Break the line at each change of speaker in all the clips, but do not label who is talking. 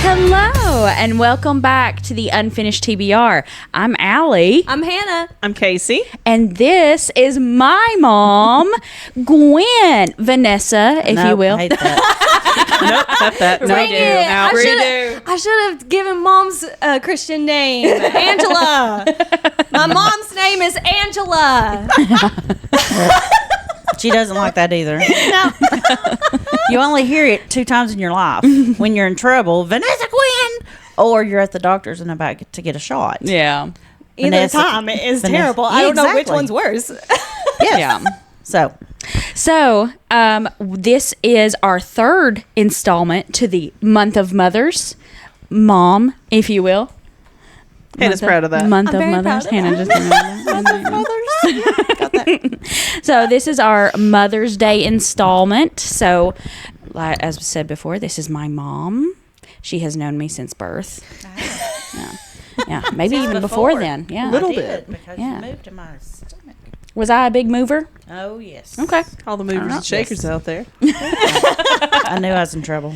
Hello, and welcome back to the Unfinished TBR. I'm Allie.
I'm Hannah.
I'm Casey.
And this is my mom, Gwen. Vanessa, if you will.
Hate that.
Nope, not that. No,
Dang it.
Now redo.
I should have given Mom's Christian name, Angela. My mom's name is Angela.
She doesn't like that either.
No.
You only hear it 2 times in your life. When you're in trouble, Vanessa Gwen, or you're at the doctor's and about to get a shot.
Yeah.
Either
Vanessa-
time is
Vanessa-
terrible.
Yeah,
I don't know which
exactly.
one's worse.
Yes.
Yeah.
So,
This is our third installment to the month of mothers. Mom, if you will.
Hannah's proud of that.
Month
I'm
of
very
mothers.
proud of
Hannah
that.
just
got that.
So this is our Mother's Day installment. So, as we said before, this is my mom. She has known me since birth. Yeah, maybe even before then. Yeah,
Little
I did,
bit.
because
Yeah.
you moved in my stomach.
Was I a big mover?
Oh, yes.
Okay.
All the movers
know.
and shakers out there.
I knew I was in trouble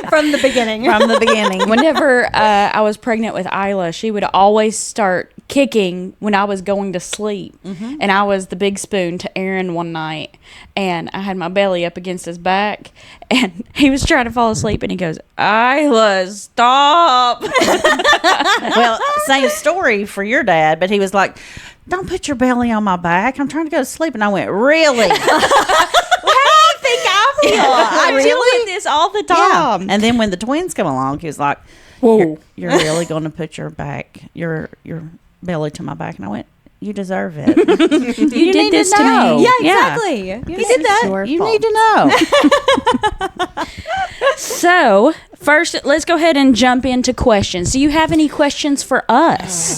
From the beginning.
from the beginning.
Whenever I was pregnant with Isla, she would always start kicking when I was going to sleep. And I was the big spoon to Aaron one night. And I had my belly up against his back. And he was trying to fall asleep. And he goes, Isla, stop.
Well, same story for your dad, but he was like, don't put your belly on my back. I'm trying to go to sleep. And I went, really?
I deal with this all the time.
And then when the twins come along, he was like,
Whoa.
You're really going to put your belly to my back? And I went, you deserve it.
You
need
did this to
know.
me.
Yeah, exactly. You did that.
You need to know.
So, first, let's go ahead and jump into questions. Do you have any questions for us?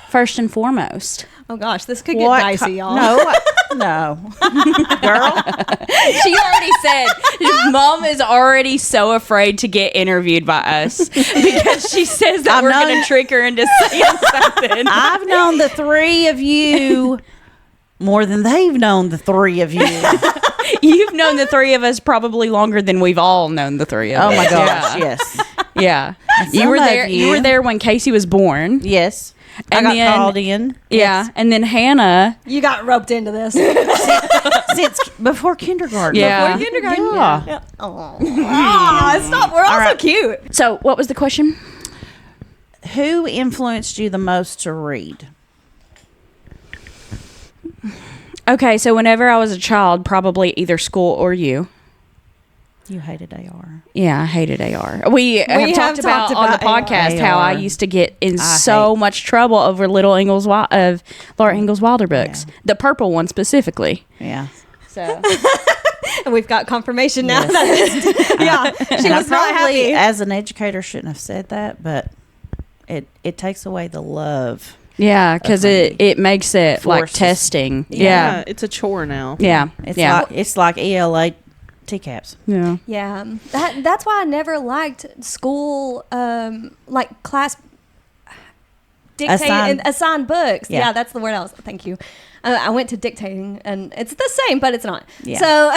First and foremost.
Oh, gosh. This could get dicey, y'all.
No. Girl.
She already said, Mom is already so afraid to get interviewed by us because she says that we're going to trick her into saying something.
I've known the 3 of you more than they've known the 3 of you.
You've known the 3 of us probably longer than we've all known the 3 of us.
Oh, my gosh.
Yeah.
Yes.
Yeah.
some
You were
of
there. You were there when Casey was born.
Yes.
And
I got
then-
called in.
Yeah. And then Hannah.
You got roped into this.
Since before kindergarten.
Yeah.
Before kindergarten?
Yeah.
Oh, stop. We're all so cute.
So, what was the question?
Who influenced you the most to read?
Okay, so whenever I was a child, probably either school or you.
You hated AR.
Yeah, I hated AR. We have talked about on the podcast how I
AR.
used to get in
I
so
hate-
much trouble over Laura Ingalls Wilder books,
Yeah.
the purple one specifically.
Yeah.
So
And we've got confirmation now.
Yes.
Yeah. She
And I
was not
probably,
happy.
as an educator, shouldn't have said that, but it takes away the love.
yeah, because it makes it like
Forces.
testing. Yeah,
It's a chore now.
yeah,
It's like ELA TCAPs.
yeah.
Yeah, that's why I never liked school, like class dictating assigned books.
Yeah.
Yeah, that's the word Thank you. I went to dictating, and it's the same, but it's not.
Yeah.
So,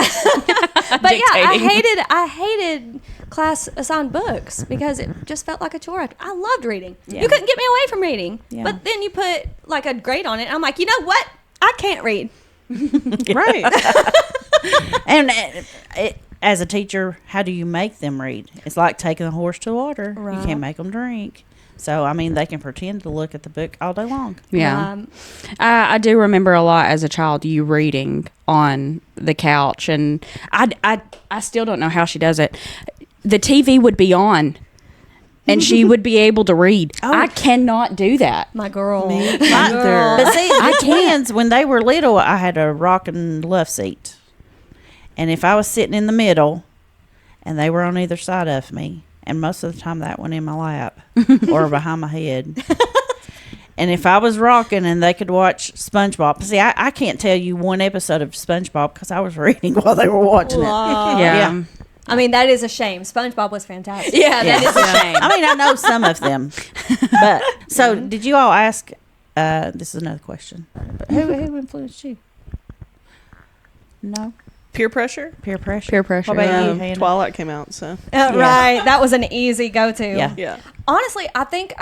but yeah,
Dictating.
I hated class assigned books because it just felt like a chore. I loved reading.
Yeah.
You couldn't get me away from reading.
Yeah.
But then you put like a grade on it. And I'm like, you know what? I can't read.
Right.
And as a teacher, how do you make them read? It's like taking a horse to water.
Right.
You can't make them drink. So, I mean, they can pretend to look at the book all day long.
Yeah. I do remember a lot as a child you reading on the couch, and I still don't know how she does it. The TV would be on, and she would be able to read.
Oh.
I cannot do that.
My girl.
Me
My
either.
girl.
But see, the twins, when they were little, I had a rocking love seat. And if I was sitting in the middle and they were on either side of me, and most of the time that went in my lap or behind my head. And if I was rocking and they could watch SpongeBob, see, I can't tell you one episode of SpongeBob because I was reading while they were watching it.
Wow.
Yeah.
I mean, that is a shame. SpongeBob was fantastic.
Yeah, that is a shame.
I mean, I know some of them. But, so did you all ask, this is another question, but who influenced you? No?
Peer pressure?
Peer pressure.
Peer pressure.
What about you,
Yeah,
Hannah?
Twilight came out, so.
Right. That was an easy go-to.
Yeah.
Yeah.
Honestly, I think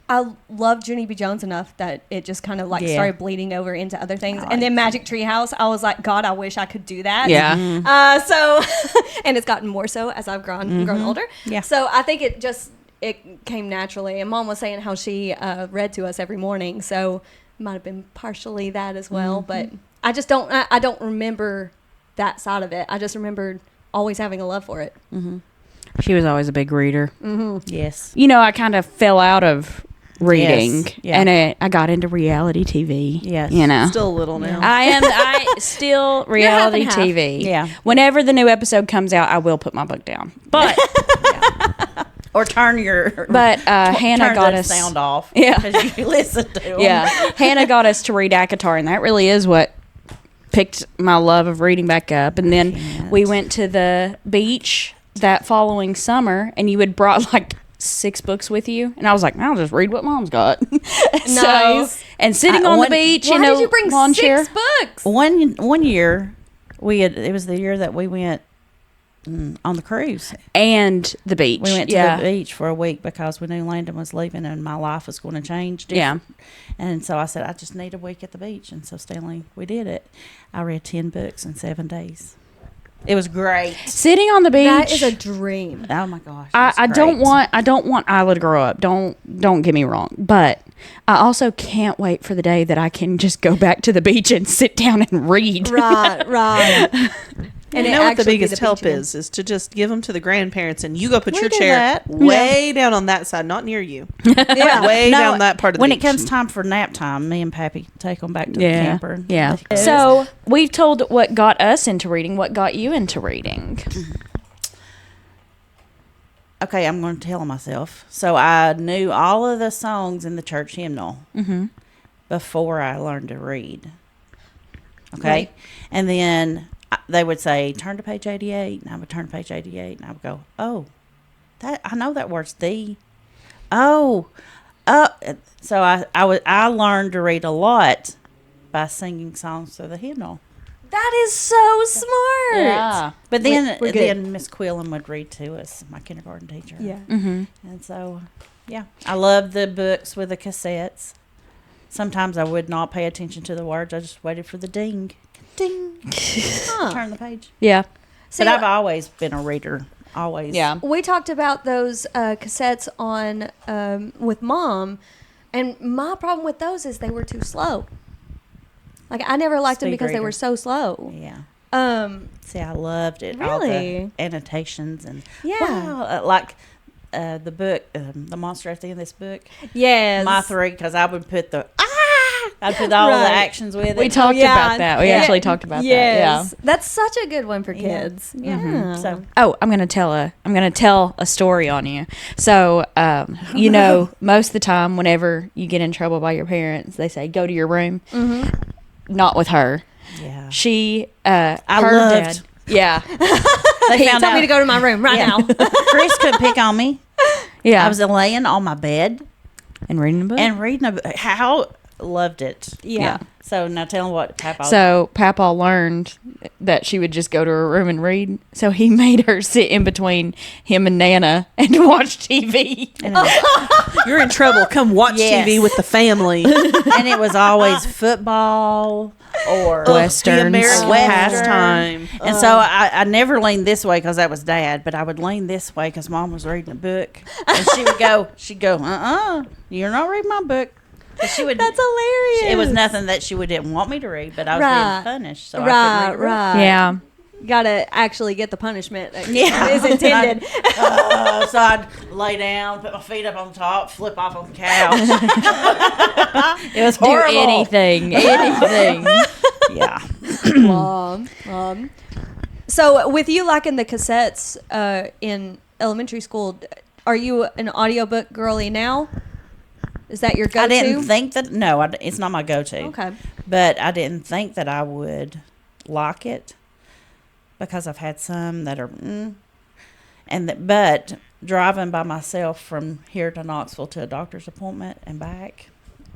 I love Junie B. Jones enough that it just kind of like
Yeah.
started bleeding over into other things.
I
And then
like
Magic Tree House, I was like, God, I wish I could do that.
Yeah.
So, and it's gotten more so as I've grown older.
Yeah.
So I think it came naturally. And Mom was saying how she read to us every morning, so it might have been partially that as well. But I just I don't remember that side of it. I just remembered always having a love for it.
She was always a big reader.
Yes.
You know, I kind of fell out of reading,
Yes, yeah.
and I got into reality TV.
Yes.
You know.
Still a little now.
I still reality
half and half.
TV.
Yeah.
Whenever the new episode comes out, I will put my book down. But
Or turn your
Hannah
turn
got
the
us
sound off.
Yeah.
Because you listen to them.
Yeah, Hannah got us to read ACOTAR, and that really is what picked my love of reading back up. And then we went to the beach that following summer, and you had brought like 6 books with you, and I was like, I'll just read what Mom's got.
Nice.
And sitting on the beach,
Why
you know,
did you bring
lawn
6
chair.
books?
One year, it was the year that we went on the cruise.
And the beach.
We went to the beach for a week because we knew Landon was leaving and my life was going to change.
Yeah.
And so I said, I just need a week at the beach. And so Stanley, we did it. I read 10 books in 7 days. It was great.
Sitting on the beach.
That is a dream.
Oh my gosh.
I don't want Isla to grow up. Don't get me wrong, but I also can't wait for the day that I can just go back to the beach and sit down and read.
Right.
And
it
you know what the
actually be
biggest
the
help
beach again.
is to just give them to the grandparents, and you go put
We
your
do
chair
that.
way down on that side, not near you.
Yeah.
Way down that part of the
When
beach.
it comes time for nap time, me and Pappy take them back to the camper.
Yeah. So we've told what got us into reading. What got you into reading?
Okay, I'm going to tell myself. So I knew all of the songs in the church hymnal before I learned to read. Okay?
Right.
And then they would say, turn to page 88. And I would turn to page 88. And I would go, oh, I know that word's thee. Oh. So I learned to read a lot by singing songs to the hymnal.
That is so smart.
But then
We're good.
then Miss Quillen would read to us, my kindergarten teacher.
Yeah.
Mm-hmm.
And so, yeah, I love the books with the cassettes. Sometimes I would not pay attention to the words. I just waited for the ding. Ding. Turn the page.
Yeah.
See,
But I've always been a reader. Always.
Yeah.
we talked about those cassettes on with Mom, and my problem with those is they were too slow. Like I never liked them
Speed
because they
reader.
were so slow.
Yeah. See, I loved it. All the
Really?
annotations and
Yeah.
wow, like the book, the monster at the end of this book.
Yes.
My 3, because I would put I'd put all the
Right.
actions with it.
We talked about that. We actually talked about that. Yeah.
Yes. That's such a good one for kids. Yeah.
So
Oh, I'm gonna tell a story on you. So, you know, most of the time, whenever you get in trouble by your parents, they say go to your room. Not with her.
yeah,
She,
I
her
loved.
dad. Yeah,
They found
Tell
out
me to go to my room right now.
Chris could pick on me.
yeah.
I was laying on my bed
and reading a book.
and reading a book. How loved it.
Yeah.
So now tell them what Papa.
So Papa learned that she would just go to her room and read. So he made her sit in between him and Nana and watch TV.
You're in trouble. Come watch
Yes.
TV with the family.
and it was always football or
Westerns.
The American
Western.
pastime.
And so I never leaned this way because that was Dad, but I would lean this way because Mom was reading a book, and she'd go, you're not reading my book. But she would.
That's hilarious.
It was nothing that she didn't want me to read, but I was
Right.
being punished, so I couldn't read a book.
Right.
Yeah.
Gotta actually get the punishment that
Yeah.
is intended.
So I'd lay down, put my feet up on top, flip off on the couch. It was
Do
horrible.
anything.
Yeah.
Mom. So with you liking the cassettes in elementary school, are you an audiobook girly now? Is that your go-to?
I didn't think that. No, it's not my go-to.
Okay.
But I didn't think that I would like it because I've had some that are, but driving by myself from here to Knoxville to a doctor's appointment and back,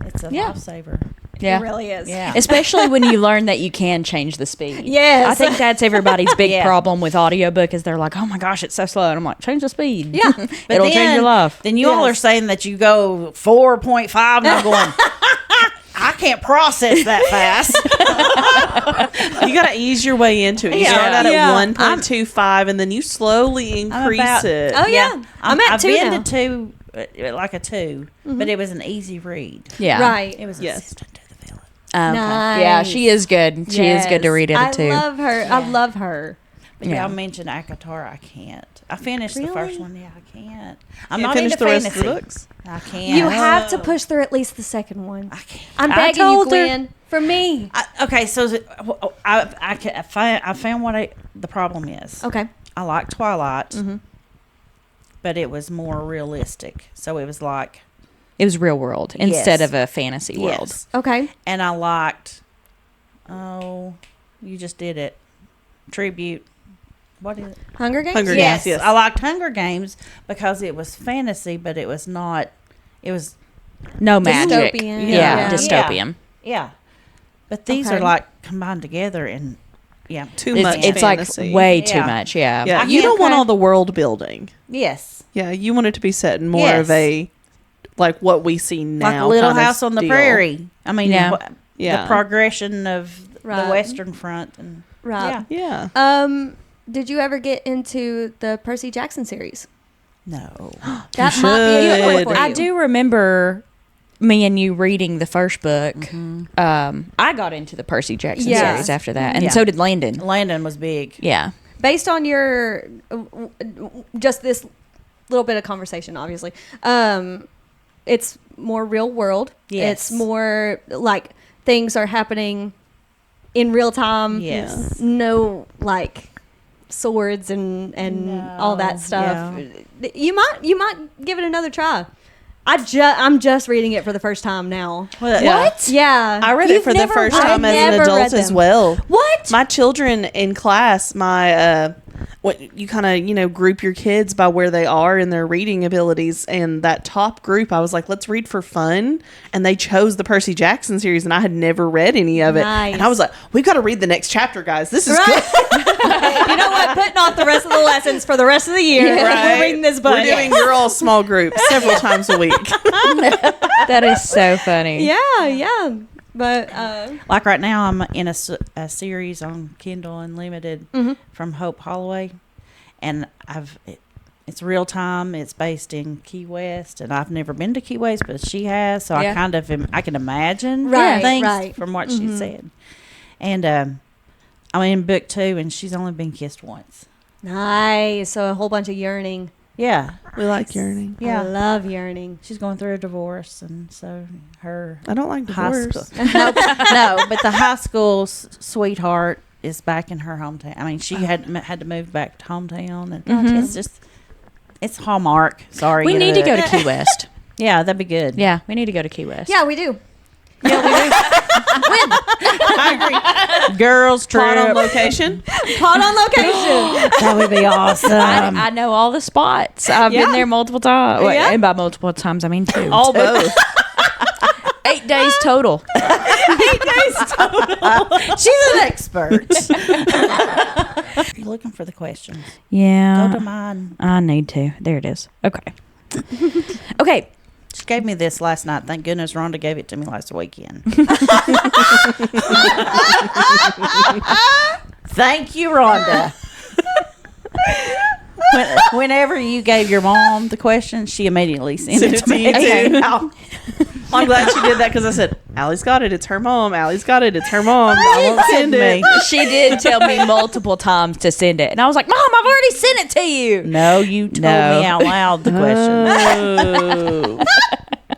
it's a
Yeah.
lifesaver.
Yeah.
It really is.
Yeah.
Especially when you learn that you can change the speed.
Yes.
I think that's everybody's big
Yeah.
problem with audiobook is they're like, oh my gosh, it's so slow. And I'm like, change the speed.
Yeah.
It'll change your life.
Then you all
Yes.
are saying that you go 4.5, and I'm going, I can't process that fast.
You got to ease your way into it. You
Yeah.
start out
Yeah.
at 1.25 and then you slowly increase it.
Oh, yeah. I'm at
I've
2
been
now.
to 2, like a 2, but it was an easy read.
Yeah.
Right.
It was
Yes.
assistant to the villain.
Okay. Yeah, she is good. She is good to read it too.
I love her.
Yeah.
I love her.
But
Yeah.
y'all mentioned Akatar. I can't. I finished the
Really?
first one. Yeah, I can't. I'm
Can't
not
finish
into
the
fantasy.
rest of the books.
I can't.
You have to push through at least the second one.
I can't.
I'm
I
begging you,
told her.
Gwen. For me.
Okay, so I found what the problem is.
Okay.
I like Twilight,
Mm-hmm.
but it was more realistic. So it was like,
It was real world instead of a fantasy world.
yes.
Okay.
And I liked, you just did it. Tribute. What is it?
Hunger Games?
Hunger Games. Yes.
I liked Hunger Games because it was fantasy, but it was not, it was,
No magic.
Dystopian.
Yeah,
Yeah.
dystopian.
yeah. But these
Okay.
are like combined together and, yeah.
Too
It's,
much
it's
fantasy.
like way too
Yeah.
much. Yeah.
Yeah,
I
you
can't-
don't want
okay.
all the world building.
Yes.
Yeah, you want it to be set in more
Yes.
of a, like what we see now.
Like a Little
kind of
House on the
deal.
Prairie. I mean,
Yeah.
Yeah.
the progression of
Right.
the Western Front. And
Right.
Yeah.
Did you ever get into the Percy Jackson series?
no.
That might be a good one
should.
for you.
I do remember me and you reading the first book. I got into the Percy Jackson
Yeah.
series after that, and
Yeah.
so did Landon.
Landon was big.
Yeah.
Based on your just this little bit of conversation, obviously, it's more real world.
Yes.
It's more like things are happening in real time.
Yes.
No, like swords and all that
No,
stuff. You might give it another try. I'm just reading it for the first time now.
What?
Yeah,
I read it
You've
for the
never
first
read-
time
I've
as an
never
adult
read
as
them.
well.
What?
My children in class, what you kind of, group your kids by where they are in their reading abilities. And that top group, I was like, let's read for fun. And they chose the Percy Jackson series, and I had never read any of it.
Nice.
And I was like, we got to read the next chapter, guys. This is
Right.
good.
You know what? Putting off the rest of the lessons for the rest of the year.
Right?
We're reading this book.
We're doing girls small groups several times a week.
That is so funny.
Yeah. But
Like right now, I'm in a series on Kindle Unlimited
Mm-hmm.
from Hope Holloway, and it's real time. It's based in Key West, and I've never been to Key West, but she has, so
Yeah.
I can imagine
Right,
things
right.
from what she said. And I'm in book 2, and she's only been kissed once.
nice. So a whole bunch of yearning.
Yeah,
We like yearning.
I
yeah.
love yearning.
She's going through a divorce, and so her
I don't like
high
divorce.
school. No, but the high school sweetheart is back in her hometown. I mean, she had to move back to hometown, and it's just it's Hallmark. Sorry,
We need to go to Key West.
Yeah, that'd be good.
Yeah, we need to go to Key West.
Yeah, we do.
Girls trip.
Pot on location.
Pot on location.
That would be awesome.
I know all the spots. I've
Yeah.
been there multiple times.
Yeah.
And by multiple times, I mean 2.
All both.
8 days total.
She's an expert. You looking for the questions? Go to
Yeah.
mine.
I need to. There it is. Okay. Okay.
She gave me this last night. Thank goodness Rhonda gave it to me last weekend. Thank you, Rhonda. Whenever you gave your mom the question, she immediately sent it to me.
you too.
Okay.
I'm glad she did that because I said, Allie's got it. It's her mom. Allie's got it. It's her mom. I won't send it.
She did tell me multiple times to send it. And I was like, Mom, I've already sent it to you.
No, you told
No.
me out loud the question.
Oh.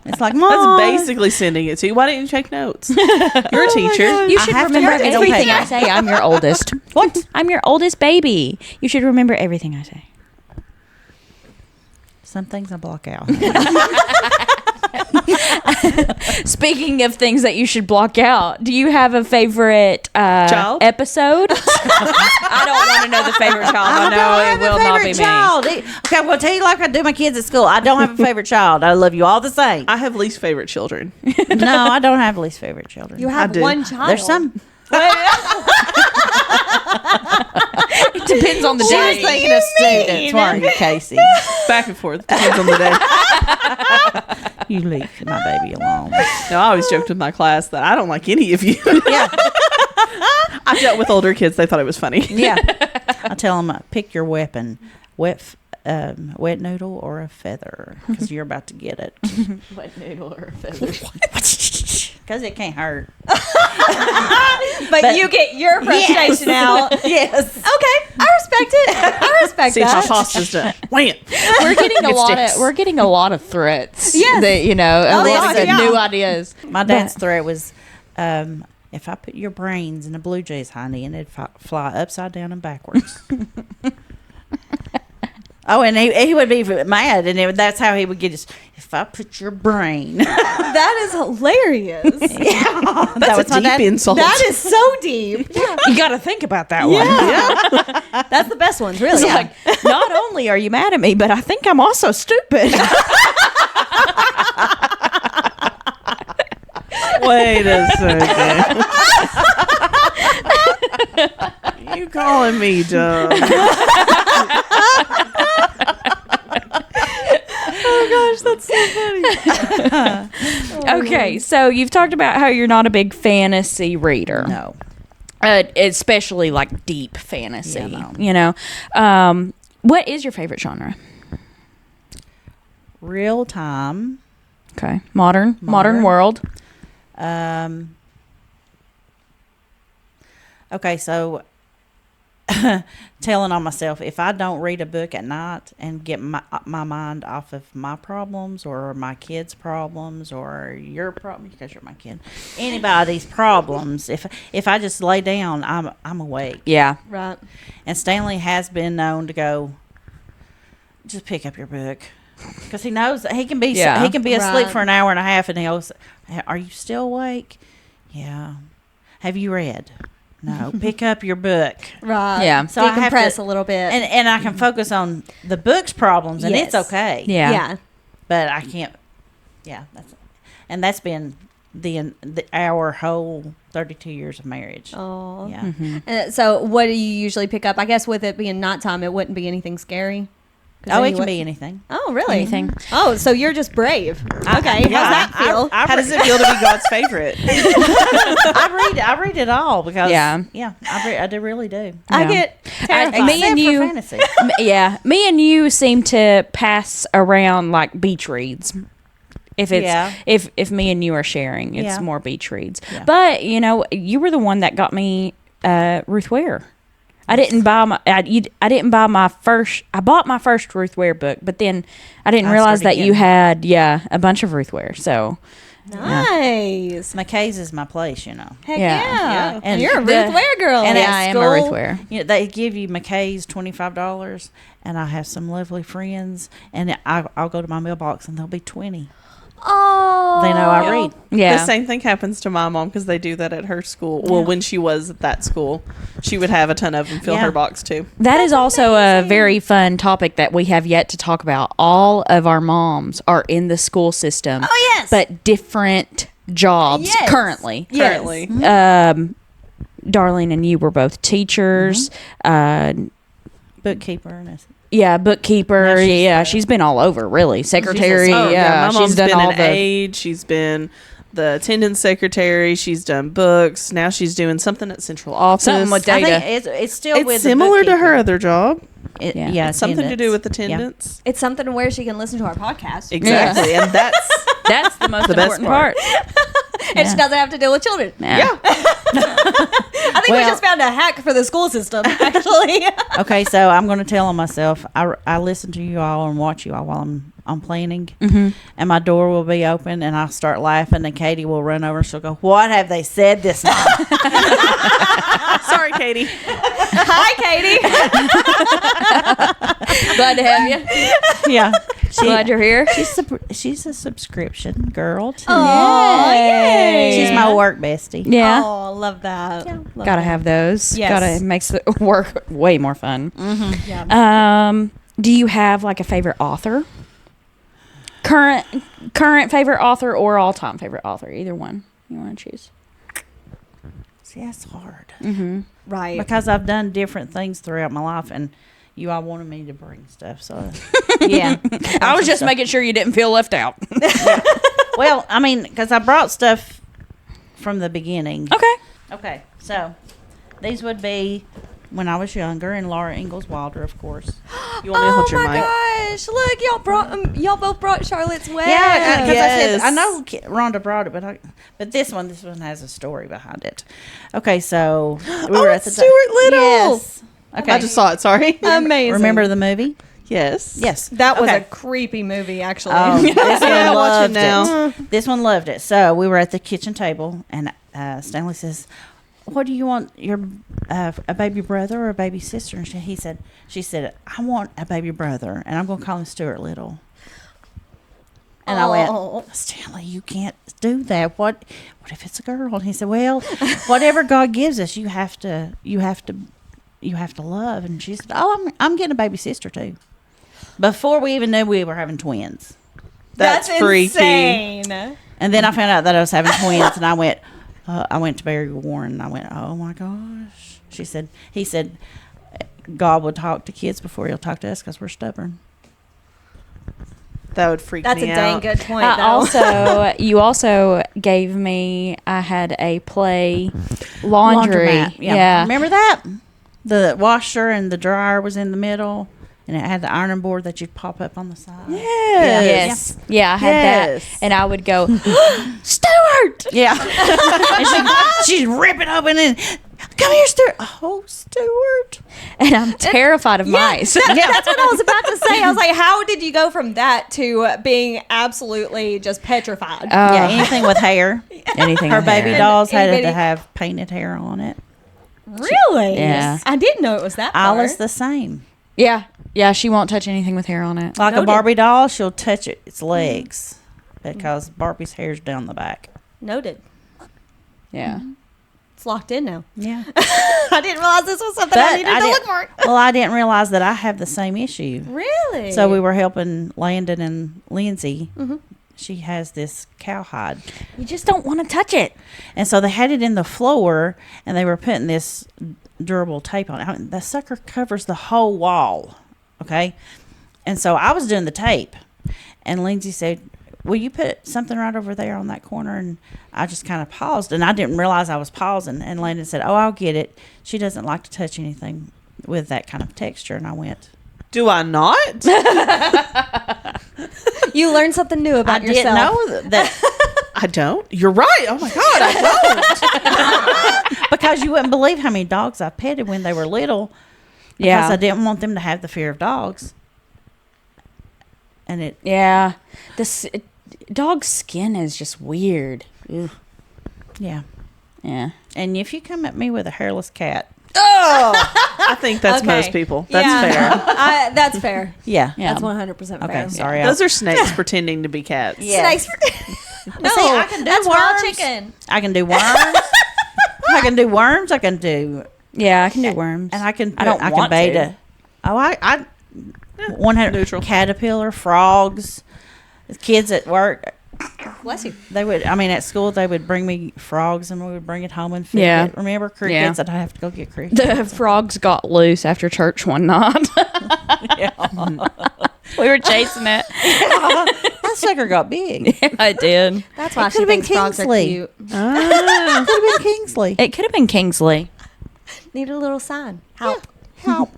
It's like, Mom.
That's basically sending it to you. Why didn't you take notes? You're a teacher.
You
I
should
have to
remember
have it on
everything
paper.
I say. I'm your oldest. What? I'm your oldest baby. You should remember everything I say.
Some things I block out.
Speaking of things that you should block out, do you have a favorite episode? I don't want to know the favorite child. I know it will not be
child. Me. Okay, well, tell you like I do my kids at school. I don't have a favorite child. I love you all the same.
I have least favorite children.
No, I don't have least favorite children.
You have one child.
There's some.
It depends on the
She was
day.
thinking of students, weren't you, Casey?
Back and forth. Depends on the day.
You leave my baby alone.
No, I always joked with my class that I don't like any of you.
Yeah.
I dealt with older kids. They thought it was funny.
Yeah. I tell them, pick your weapon. Wet noodle or a feather, because you're about to get it.
Wet noodle or a feather.
Because it can't hurt.
But you get your frustration out.
Yes.
Okay, I respect it. I respect
See if my
that.
pasta's done. Wham!
We're getting a lot of threats.
Yes.
That, a lot
gosh,
of
yeah.
new ideas.
My dad's threat was, if I put your brains in a blue jay's hiney and it'd fly upside down and backwards. Oh, and he would be mad, and that's how he would get his. If I put your brain,
That is hilarious.
yeah,
That's a deep insult.
That is so deep.
You got to think about that one.
Yeah. That's the best ones, really.
It's like, not only are you mad at me, but I think I'm also stupid.
Wait a second. You calling me dumb?
Oh gosh, that's so funny.
Okay, so you've talked about how you're not a big fantasy reader.
no.
Especially like deep fantasy.
Yeah, no.
What is your favorite genre?
Real time.
Okay, modern world.
Okay, so telling on myself, if I don't read a book at night and get my mind off of my problems or my kids' problems or your problem, because you're my kid, anybody's problems, if I just lay down, I'm awake.
Yeah.
Right.
And Stanley has been known to go, just pick up your book. Because he knows that he can be asleep
Right.
for an hour and a half, and he'll say, are you still awake? Yeah. Have you read? No. Pick up your book.
Right.
Yeah.
So
So I have
decompress
to-
a little bit.
And I can focus on the book's problems, and it's
Yes.
okay.
Yeah.
yeah.
But I can't. Yeah. That's been our whole 32 years of marriage.
Oh.
Yeah.
So what do you usually pick up? I guess with it being nighttime, it wouldn't be anything scary. 'Cause
Oh,
then
it
you
can
would-
be anything.
Oh, really?
Anything.
Oh, so you're just brave. Okay. How's that feel?
How does it feel to be God's favorite?
I read it all because
Yeah.
I do really do.
I
Yeah.
get terrified.
me and
Except for
you-
fantasy.
Me and you seem to pass around like beach reads. If it's
Yeah.
if me and you are sharing, it's
Yeah.
more beach reads.
Yeah.
But you were the one that got me Ruth Ware. I didn't buy my first. I bought my first Ruth Ware book, but then I didn't
I
realize
started
that you
getting-
had a bunch of Ruth Ware. So
Nice.
McKay's is my place, you know.
Heck
Yeah.
yeah.
And
And you're a
the-
Ruth Ware girl.
and
yeah,
at
I am a Ruth
school,
Ware.
You know, they give you McKay's $25, and I have some lovely friends, and I'll go to my mailbox, and there'll be 20.
Oh.
They know I read.
Yeah,
The same thing happens to my mom because they do that at her school. Well, when she was at that school, she would have a ton of them fill
Yeah.
her box too.
that is also a very fun topic that we have yet to talk about. All of our moms are in the school system.
Oh, yes.
but different jobs
Yes.
currently.
Yes.
Currently.
Darlene and you were both teachers.
Bookkeeper and
Bookkeeper.
Now
She's been all over, really. Secretary.
Oh,
yeah,
my mom's
she's done
been
all
an
the.
aide. She's been the attendance secretary. She's done books. Now she's doing something at central office.
Something with
I
data.
think it's still
it's
with the
similar to her
bookkeeper.
other job.
Yeah.
Yeah,
It's something to do with
attendance. Yeah.
attendance.
It's something where she can listen to our podcast.
Exactly, and that's
That's the most
The best
important part.
And she doesn't have to deal with children.
Yeah.
I think we
Well-
just found a hack for the school system, actually.
Okay, so I'm going to tell on myself. I listen to you all and watch you all while I'm planning, and my door will be open, and I'll start laughing, and Katie will run over and she'll go, "What have they said this night?"
sorry, Katie.
Hi, Katie.
Glad to have you.
Yeah,
Glad you're here.
She's a subscription girl too.
Oh, yay.
She's my work bestie.
Yeah.
Oh, I love that. Love
Gotta
that.
have those.
Yes.
Gotta makes the work way more fun.
Yeah.
Do you have like a favorite author? Current favorite author or all time favorite author? Either one you want to choose.
See, that's hard.
Mm-hmm.
Right.
Because I've done different things throughout my life, and you all wanted me to bring stuff. So, yeah.
I was just making sure you didn't feel left out.
Well, I mean, because I brought stuff from the beginning.
Okay.
Okay, so these would be when I was younger, and Laura Ingalls Wilder, of course.
You want me to hold your mic?
Gosh, look, y'all both brought Charlotte's Web.
Yeah, because
Yes.
I know Rhonda brought it, but this one has a story behind it. Okay, so we were at the
Stuart Little.
Yes. Okay,
I just saw it. Sorry.
Amazing.
remember the movie?
Yes.
Yes,
That was
okay.
a creepy movie, actually.
Oh, this one
Yeah, watch it
loved
now.
This one loved it. So we were at the kitchen table, and Stanley says, "What do you want? Your a baby brother or a baby sister?" And she said, "I want a baby brother, and I'm going to call him Stuart Little." And I
Oh.
went, "Stanley, you can't do that. What if it's a girl?" And he said, "Well, whatever God gives us, you have to love." And she said, "Oh, I'm getting a baby sister too." Before we even knew we were having twins.
That's freaky.
insane.
And then I found out that I was having twins, and I went to Barry Warren, and I went, "Oh my gosh." He said, God will talk to kids before he'll talk to us because we're stubborn.
That would freak
That's a
me
dang
out.
good point, though.
You also gave me, I had a play laundry.
Laundromat,
Yeah.
Remember that? The washer and the dryer was in the middle, and it had the ironing board that you'd pop up on the side.
Yes. Yeah, I had
Yes.
that. And I would go, Stuart!
Yeah. And she'd rip it open and, "Come here, Stuart." "Oh, Stuart."
And I'm terrified of mice.
That's what I was about to say. I was like, how did you go from that to being absolutely just petrified?
Yeah, anything with hair.
Anything.
Her
with
baby
hair.
dolls had
Anybody-
to have painted hair on it.
Really?
Yeah.
I didn't know it was that far.
Isla's the same.
Yeah. Yeah, she won't touch anything with hair on it.
Like a
Noted.
Barbie doll, she'll touch its legs because Barbie's hair's down the back.
Noted.
Yeah.
It's locked in now.
Yeah.
I didn't realize this was something I needed to look for.
Well, I didn't realize that I have the same issue.
Really?
So we were helping Landon and Lindsay. She has this cowhide.
You just don't want to touch it.
And so they had it in the floor, and they were putting this durable tape on it. I mean, the sucker covers the whole wall, okay? And so I was doing the tape, and Lindsay said, "Will you put something right over there on that corner?" And I just kind of paused, and I didn't realize I was pausing. And Landon said, "Oh, I'll get it. She doesn't like to touch anything with that kind of texture." And I went,
Do I not?
You learned something new about
I
yourself.
didn't know that
I don't. You're right. Oh my God, I don't.
because you wouldn't believe how many dogs I petted when they were little. Because
Yeah.
I didn't want them to have the fear of dogs. And it,
Yeah. Dog's skin is just weird. Ugh.
yeah.
Yeah.
And if you come at me with a hairless cat,
I think that's
Okay.
most people. That's
Yeah.
fair.
That's fair.
yeah.
Yeah.
That's 100% fair.
Okay, sorry.
Those are snakes pretending to be cats.
Yes.
Snakes. No,
See, I can do
that's raw
worms.
chicken.
I can do worms. I can do worms. I can do,
Yeah, I can do worms.
and I can.
I don't
I
want
can
to.
I 100
neutral.
caterpillar, frogs. The kids at work,
Bless you.
they would. I mean, at school they would bring me frogs, and we would bring it home and feed
Yeah.
it. Remember crickets? I'd have to go get crickets.
The frogs got loose after church one night. We were chasing it.
That sucker got big.
Yeah, I did.
That's why
It
she
could've been
thinks frogs are
Kingsley.
cute.
Could have been Kingsley.
It could have been Kingsley.
Need a little sign. Help.
Help.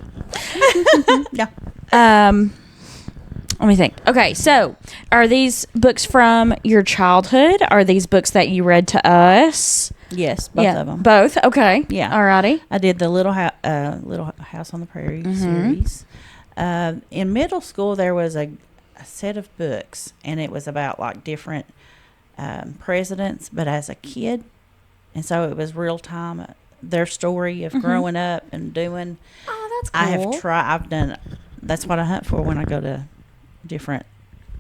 Yeah.
Let me think. Okay, so are these books from your childhood? Are these books that you read to us?
Yes, both of them.
Both. Okay.
Yeah.
Alrighty.
I did the Little House on the Prairie series. In middle school, there was a set of books, and it was about like different presidents, but as a kid, and so it was real time their story of growing up and doing.
Oh, that's cool.
I have tried. I've done. That's what I hunt for when I go to different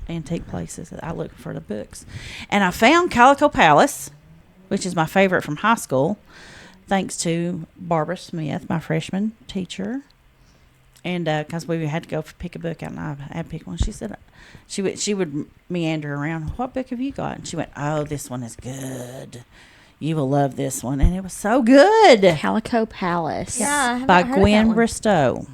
antique places. I looked for the books. And I found Calico Palace, which is my favorite from high school, thanks to Barbara Smith, my freshman teacher. And because we had to go pick a book out, and I had to pick one. She said she would meander around. What book have you got? And she went, "Oh, this one is good. You will love this one." And it was so good.
Calico Palace.
Yeah, I haven't
By
heard of that
Gwen
one.
Bristow.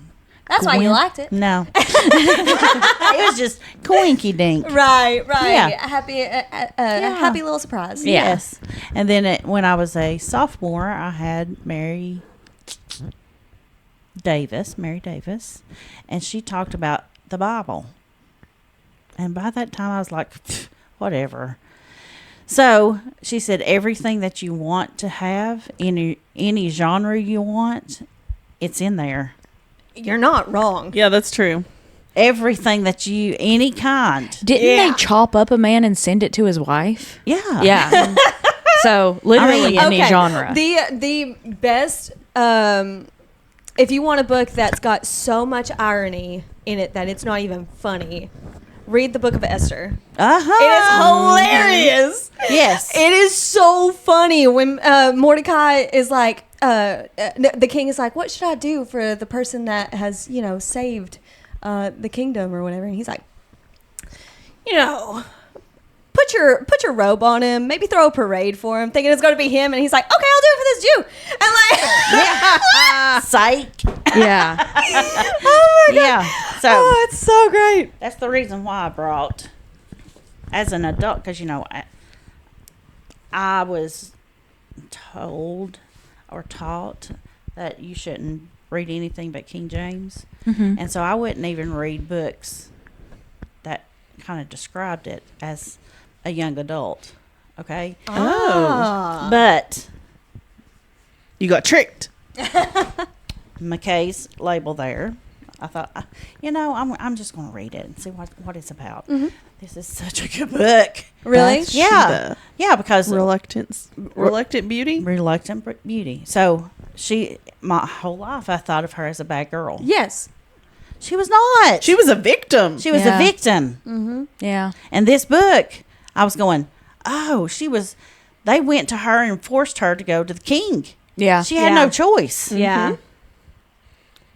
That's why you liked it.
No. It was just coinky dink.
Right.
Yeah.
Happy little surprise.
Yeah.
Yes. And then when I was a sophomore, I had Mary Davis, and she talked about the Bible. And by that time, I was like, whatever. So she said, everything that you want to have, any genre you want, it's in there.
You're not wrong.
Yeah, that's true.
Everything that any kind.
Didn't they chop up a man and send it to his wife?
Yeah.
Yeah. So literally any genre.
The best, if you want a book that's got so much irony in it that it's not even funny, read the Book of Esther.
Uh-huh.
It is hilarious.
Yes.
It is so funny when Mordecai is like, the king is like, what should I do for the person that has, saved the kingdom or whatever? And he's like, put your robe on him, maybe throw a parade for him, thinking it's going to be him. And he's like, okay, I'll do it for this Jew. And like,
Psych.
Yeah.
oh my God.
Yeah. So
It's so great.
that's the reason why I brought, as an adult, because, I was told or taught that you shouldn't read anything but King James.
Mm-hmm.
And so I wouldn't even read books that kind of described it as a young adult. Okay?
Oh.
But
You got tricked.
McKay's label there, I thought, I'm just going to read it and see what it's about.
Mhm.
This is such a good book.
Really?
That's
Yeah.
the
Yeah, because
reluctant beauty.
Reluctant Beauty. So my whole life, I thought of her as a bad girl.
Yes.
She was not.
She was a victim.
She was
Yeah.
a victim.
Mm-hmm.
Yeah.
And this book, I was going, they went to her and forced her to go to the king.
Yeah.
She had
Yeah.
no choice.
Yeah.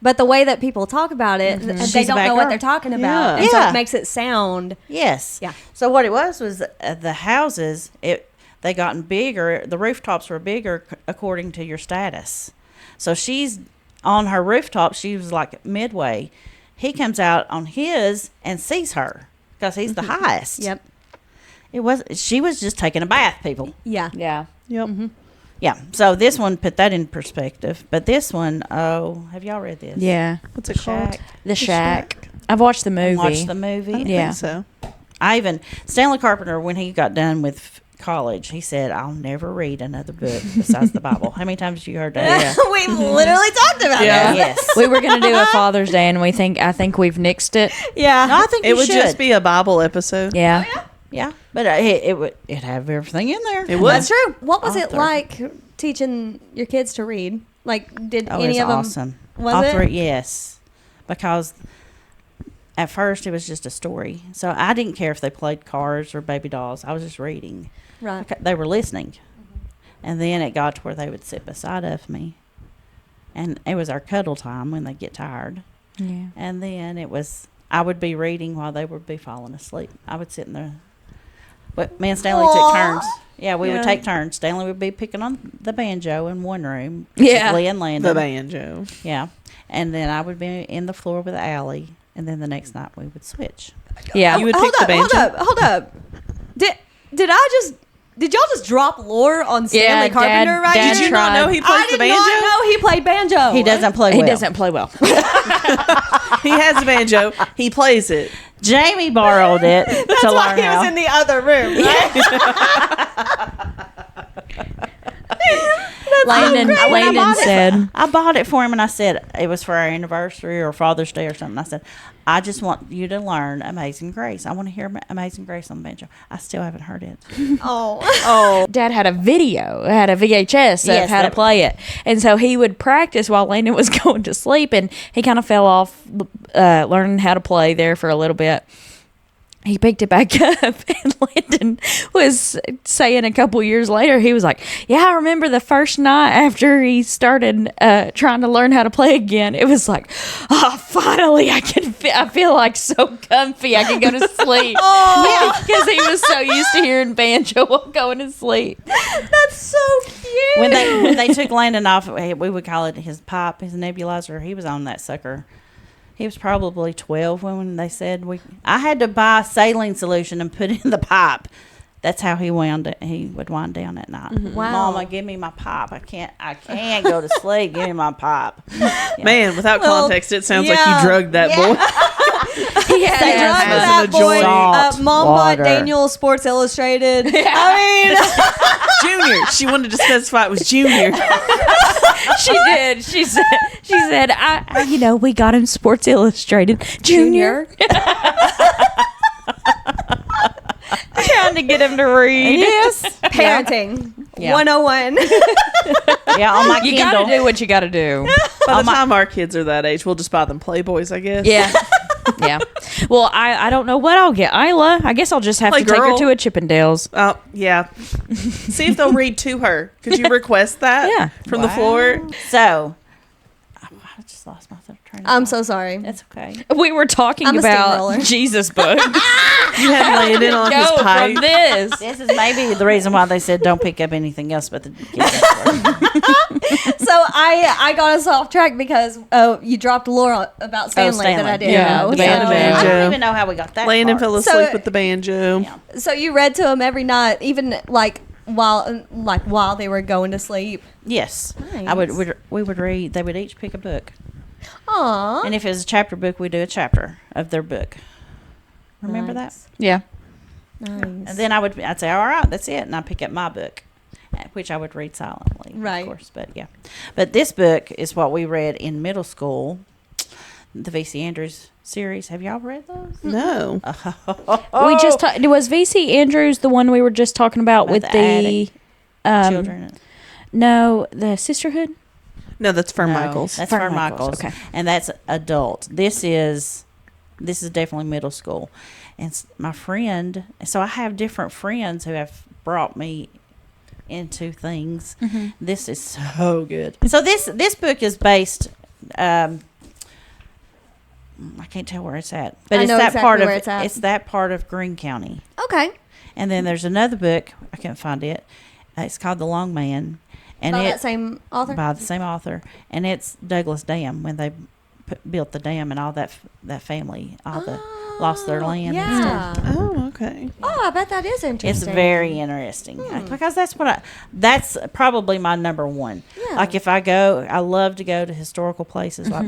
But the way that people talk about it, and
She's
they
a
don't
bad
know what
girl.
they're talking about.
Yeah.
And so
Yeah.
it makes it sound.
Yes.
Yeah.
So what it was the houses, they gotten bigger. The rooftops were bigger according to your status. So she's on her rooftop. She was like midway. He comes out on his and sees her because he's the highest.
Yep.
She was just taking a bath, people.
Yeah.
Yeah.
Yep.
Yeah. So this one put that in perspective. But this one, have y'all read this?
Yeah.
What's it called?
The Shack. I've watched the movie.
Watched the
I
movie.
don't
Yeah.
think so.
Stanley Carpenter, when he got done with college, he said, I'll never read another book besides the Bible. How many times have you heard that?
We literally talked about
Yeah.
it.
Yes.
We were gonna do a Father's Day, and I think we've nixed it.
Yeah.
No, I think
It
you
would
should.
just be a Bible episode.
Yeah.
Yeah, but it'd have everything in there.
It would.
That's true. What was it
Author.
like teaching your kids to read? Like, did
Oh,
any
it's
of them?
awesome.
Was
All
it?
three, yes. Because at first it was just a story. So I didn't care if they played cards or baby dolls. I was just reading.
Right.
They were listening. And then it got to where they would sit beside of me. And it was our cuddle time when they get tired.
Yeah.
And then I would be reading while they would be falling asleep. I would sit in there. But me and Stanley took
Aw.
turns. Yeah, we
Yeah.
would take turns. Stanley would be picking on the banjo in one room.
Yeah.
Lee and Landon.
The banjo.
Yeah. And then I would be in the floor with Allie. And then the next night we would switch.
Yeah.
You would pick the banjo.
Hold up. Did y'all just drop lore on Stanley
Yeah,
Carpenter
Dad-
right
Dad
now?
Did you not know he
I
plays the
did
banjo?
not know he played banjo.
He doesn't play
He
well.
doesn't play well.
He has the banjo. He plays it.
Jamie borrowed it
That's
to
why
learn
he
how.
was in the other room, right?
Landon said,
I bought it for him and I said it was for our anniversary or Father's Day or something. I said, I just want you to learn Amazing Grace. I want to hear Amazing Grace on the banjo. I still haven't heard it.
Oh.
Dad had a VHS of
Yes,
how to
that-
play it. And so he would practice while Landon was going to sleep. And he kind of fell off learning how to play there for a little bit. he picked it back up, and Landon was saying a couple years later, he was like, yeah, I remember the first night after he started trying to learn how to play again. It was like, oh, finally, I feel like so comfy. I can go to sleep.
Oh,
Because he was so used to hearing banjo while going to sleep.
that's so cute.
When they took Landon off, we would call it his pop, his nebulizer. He was on that sucker. He was probably 12 when they said I had to buy saline solution and put it in the pipe. That's how he would wind down at night.
Wow.
Mama, give me my pipe. I can't go to sleep. Give me my pipe. Yeah.
Man, without
Well,
context, it sounds like
yeah.
you drugged that boy.
They
Yeah,
drugged
has
that
a
boy.
joint.
Mom
Water.
bought Daniel Sports Illustrated. I
Junior. She wanted to specify it was Junior.
she did. She said, I we got him Sports Illustrated. Junior. Trying to get him to read.
Yes.
mean, parenting
Yeah.
101.
Yeah, on my
You
Kindle.
gotta do what you gotta do.
By the time our kids are that age, we'll just buy them Playboys, I guess.
Yeah. Yeah. Well, I don't know what I'll get. Isla, I guess I'll just have to take
Playgirl.
her to a Chippendales.
Oh, yeah. See if they'll read to her. Could you request that?
Yeah.
From the floor?
So, I just lost my train of
I'm
thought.
so sorry.
That's okay.
We were talking
I'm a
about
steamroller.
Jesus book.
You had Landon on his
Go
pipe.
from this.
This is maybe the reason why they said don't pick up anything else but the kids.
So I got us off track because you dropped Laura about Stanley, that I
Stanley.
didn't
Yeah,
know.
the
So-
band
I
banjo.
don't even know how we got that
Landon
far.
fell asleep
So-
with the banjo.
Yeah.
So you read to them every night, even while they were going to sleep.
Yes.
Nice.
We would read. They would each pick a book,
Aww.
and if it was a chapter book, we'd do a chapter of their book. Remember that?
Yeah.
Nice.
And then I'd say, all right, that's it, and I'd pick up my book, which I would read silently,
Right.
of course. But yeah, but this book is what we read in middle school, the V.C. Andrews series. Have y'all read those?
No.
We just was VC Andrews the one we were just talking about
About
with
the
the
children.
No, the sisterhood.
No, that's Fern
No,
Michaels.
That's
Fern
Fern
Michaels,
Michaels.
okay.
And that's adult. This is definitely middle school. And my friend, so I have different friends who have brought me into things.
Mm-hmm.
This is so good. So this book is based. I can't tell where it's at, but
I
it's
know
that
exactly
part of
where it's at.
that part of Greene County.
Okay.
And then there's another book, I can't find it. It's called The Long Man, and
By
it
that same author?
by the same author, and it's Douglas Dam when they built the dam and all that family lost their land and stuff.
Yeah.
Oh, okay.
Oh, I bet that is interesting.
It's very interesting because that's probably my number one.
Yeah.
Like if I go, I love to go to historical places like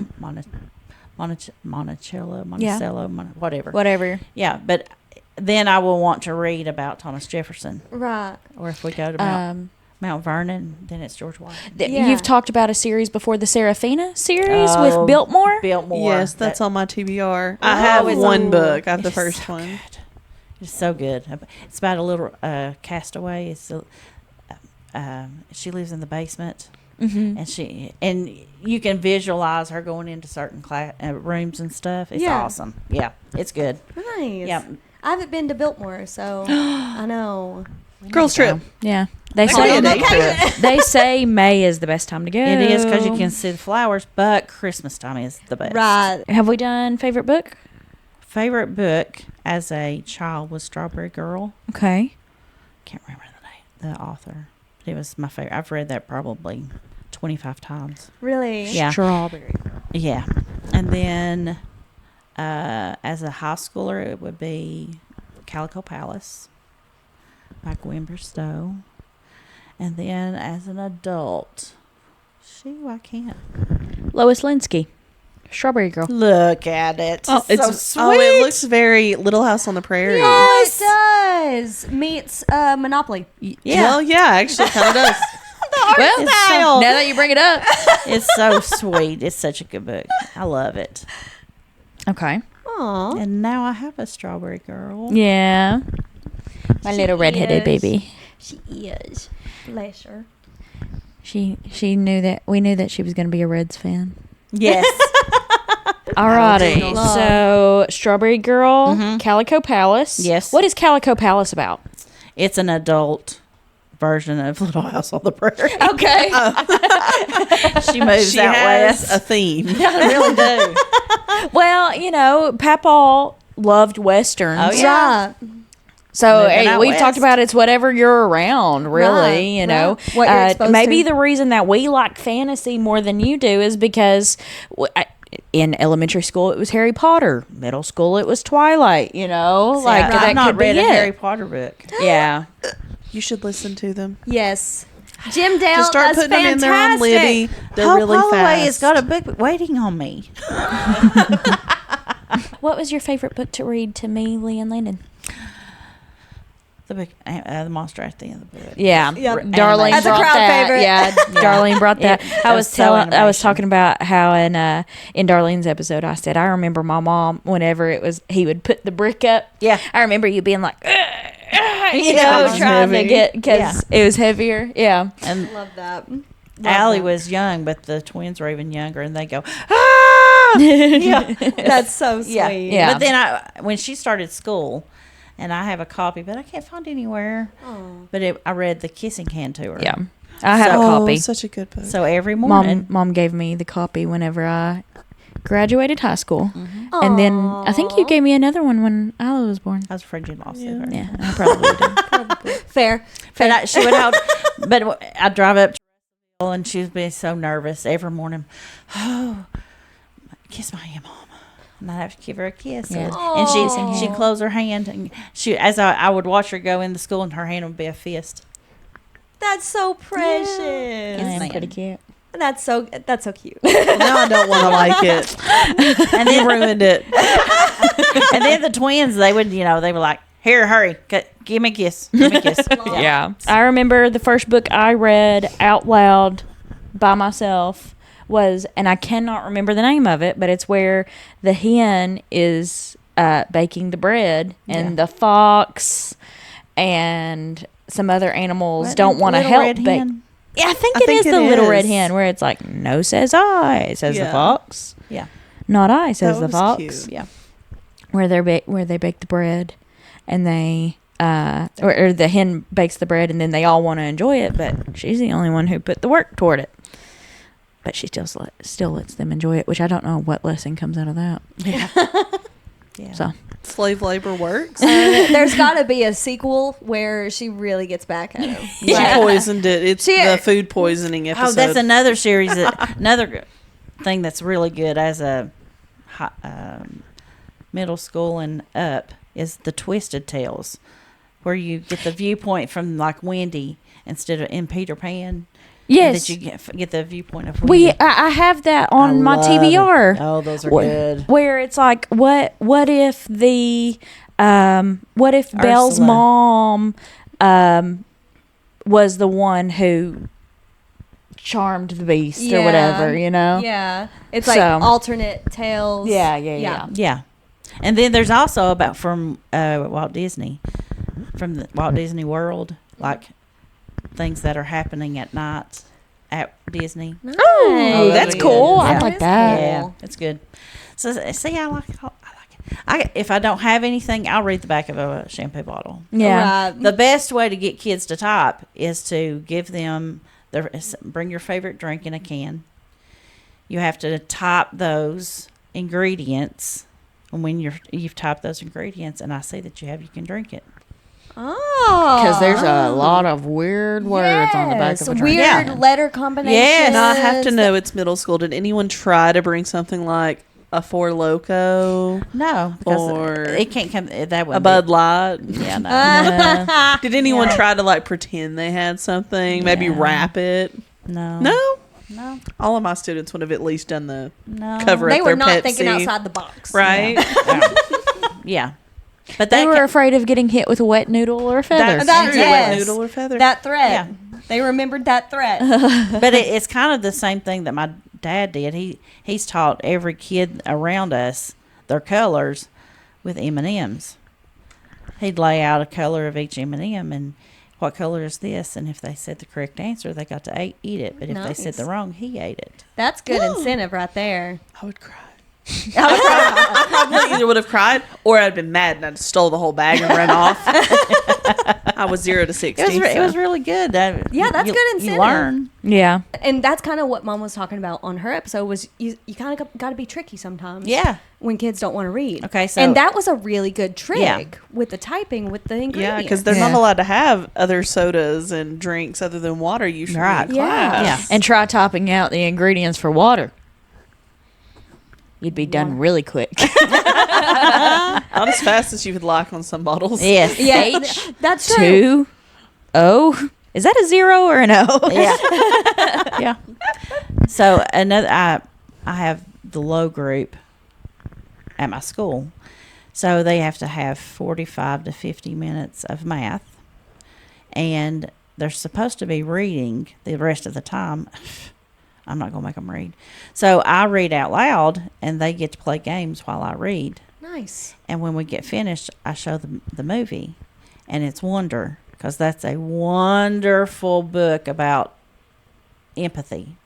Monticello, whatever.
Whatever.
Yeah, but then I will want to read about Thomas Jefferson.
Right.
Or if we go to Mount Vernon, then it's George Washington.
Yeah.
You've talked about a series before, the Serafina series
Oh,
with Biltmore.
Biltmore.
Yes, that's on my TBR. I
Oh,
have
it's
one
on-
book. I have the
it's
first
so
one.
good. It's so good. It's about a little castaway. She lives in the basement,
Mm-hmm.
and you can visualize her going into certain rooms and stuff. It's
Yeah.
awesome. Yeah, it's good.
Nice.
Yeah.
I haven't been to Biltmore, so I know.
Girls Trip.
Yeah. They
That could be
say
a day
Okay.
they say May is the best time to go.
It is because you can see the flowers, but Christmas time is the best.
Right.
Have we done favorite book?
Favorite book as a child was Strawberry Girl.
Okay.
Can't remember the author. But it was my favorite. I've read that probably 25 times.
Really?
Yeah.
Strawberry.
Yeah. And then as a high schooler, it would be Calico Palace by Gwen Bristow. And then as an adult, I can't.
Lois Linsky. Strawberry Girl.
Look at it.
Oh,
It's so sweet.
Oh, it looks very Little House on the Prairie.
Yes. It does. Meets Monopoly.
Yeah.
Well, yeah, actually, kind of does.
Well,
It's so-
now that you bring it up.
It's so sweet. It's such a good book. I love it.
Okay.
Aw.
And now I have a Strawberry Girl.
Yeah. My
She
little redheaded
is.
baby.
She is. Bless her.
She knew that we knew that she was going to be a Reds fan.
Yes.
Alrighty.
Love.
So, Strawberry Girl, Calico Palace.
Yes.
What is Calico Palace about?
It's an adult version of Little House on the Prairie.
Okay.
She moves
She
out
has
west.
a theme.
I really do.
Well, Papaw loved westerns.
Oh, yeah.
Yeah.
So
Moving
hey,
out
we've
west.
talked about it's whatever you're around, really.
Right. What you're exposed
maybe
to.
the reason that we like fantasy more than you do is because in elementary school it was Harry Potter, middle school it was Twilight. Like that
I've not
could be
read a
it.
Harry Potter book.
Yeah.
You should listen to them.
Yes. Jim Dale,
Just start
that's
putting them in there on
fantastic.
Libby. They're
Hope
really
Holloway
fast.
has got a book waiting on me.
What was your favorite book to read to me, Lee and Landon?
The book, the monster at the end of the book.
Yeah,
Yep.
Darlene
That's a
brought
crowd
that.
favorite.
Yeah, Darlene brought that.
It
I
was
was
so
telling, I was
animation.
talking about how in Darlene's episode, I said I remember my mom whenever he would put the brick up.
Yeah.
I remember you being like,
Yeah.
trying to
Heavy.
get because it was heavier. Yeah,
And
Love that.
Allie was young, but the twins were even younger, and they go, ah! Yeah.
That's so sweet.
Yeah.
Yeah.
But then when she started school, and I have a copy, but I can't find it anywhere.
Oh.
But I read The Kissing Hand to her.
yeah. I have a
Oh,
copy.
such a good book.
So every morning,
Mom gave me the copy whenever I graduated high school, and then I think you gave me another one when Allie was born.
I was afraid you lost
Yeah.
it.
Yeah, I probably did.
Fair.
But she would hold. But I'd drive up to her, and she would be so nervous every morning. Oh, kiss my hand, Mom. And I'd have to give her a kiss.
Yeah.
And she'd close her hand, and as I would watch her go into school, and her hand would be a fist.
That's so precious.
I am pretty cute.
That's so cute.
Well, now I don't want to like it.
And
You
then,
ruined it.
and then the twins, they would, they were like, "Here, hurry, give me a kiss, give me a kiss."
Yeah. I remember the first book I read out loud by myself was, and I cannot remember the name of it, but it's where the hen is baking the bread and the fox and some other animals
What,
don't want to
Little
help
Red
bake.
Hen?
Yeah, I think
I
it
think
is
it
the little red
is.
hen where it's like, no says I, says the
Yeah.
fox.
Yeah.
Not I, says
That
the
was
fox.
cute.
Yeah.
Where they bake the bread and they or the hen bakes the bread and then they all want to enjoy it, but she's the only one who put the work toward it. But she still lets them enjoy it, which I don't know what lesson comes out of that.
Yeah. Yeah.
So
Slave labor works.
There's got to be a sequel where she really gets back at him.
She poisoned it. It's
She-
the food poisoning episode.
Oh, that's another series. Another thing that's really good as a middle school and up is the Twisted Tales, where you get the viewpoint from like Wendy instead of in Peter Pan.
yes,
And that you get the viewpoint of Wendy.
I have that on
I
my
love
TBR.
it. Oh, those are
Wh-
good.
Where it's like, what if the what if Belle's
Ursula.
mom was the one who charmed the beast or whatever,
Yeah. It's like
So-
alternate tales.
Yeah.
Yeah. And then there's also about from Walt Disney, from the Walt Disney World, like things that are happening at night at Disney.
Oh,
Nice.
that's cool. I
Yeah.
like
is
that.
cool.
Yeah, it's good. So see, I like it. If I don't have anything, I'll read the back of a shampoo bottle.
Yeah.
Right.
The best way to get kids to type is to give them bring your favorite drink in a can. You have to type those ingredients, and when you've typed those ingredients, and I see that you can drink it.
Oh.
Because there's a lot of weird words on the back of a drink.
Weird
Yeah.
letter combinations.
Yes.
Now I have to know it's middle school. Did anyone try to bring something like a Four Loko,
No, because
Or
it can't come. That would
a Bud Light?
Yeah, no,
Did anyone try to like pretend they had something? Maybe
Yeah.
wrap it?
no,
No. All of my students would have at least done the
no.
cover
They
up
were
their
not
Pepsi,
thinking outside the box.
right?
Yeah, but
They
that
were afraid of getting hit with a wet noodle or a feather.
That-
true.
yes.
Wet noodle or feather.
That threat.
Yeah.
They remembered that threat.
but it's kind of the same thing that my dad did. He's taught every kid around us their colors with M&Ms. He'd lay out a color of each M&M and what color is this? And if they said the correct answer, they got to eat it. But if they said
Nice.
the wrong, he ate it.
That's good incentive right there.
I would cry. I probably either would have cried or I'd been mad and I'd stole the whole bag and run off. I was 0 to 60.
It was really good.
Yeah, that's good incentive.
You learn.
Yeah.
And that's kind of what Mom was talking about on her episode was you kind of got to be tricky sometimes.
Yeah.
When kids don't want to read.
Okay, so...
And that was a really good trick
Yeah.
with the typing, with the ingredients.
Yeah, because they're not allowed to have other sodas and drinks other than water usually
Right.
in class.
Yeah.
And try topping out the ingredients for water. You'd be done really quick.
Not as fast as you would like on some bottles.
Yes.
Yeah,
H
that's true.
2O. Is that a 0 or an O?
Yeah. Yeah. So another, I have the low group at my school. So they have to have 45 to 50 minutes of math. And they're supposed to be reading the rest of the time. I'm not going to make them read. So I read out loud, and they get to play games while I read.
Nice.
And when we get finished, I show them the movie. And it's Wonder, because that's a wonderful book about empathy.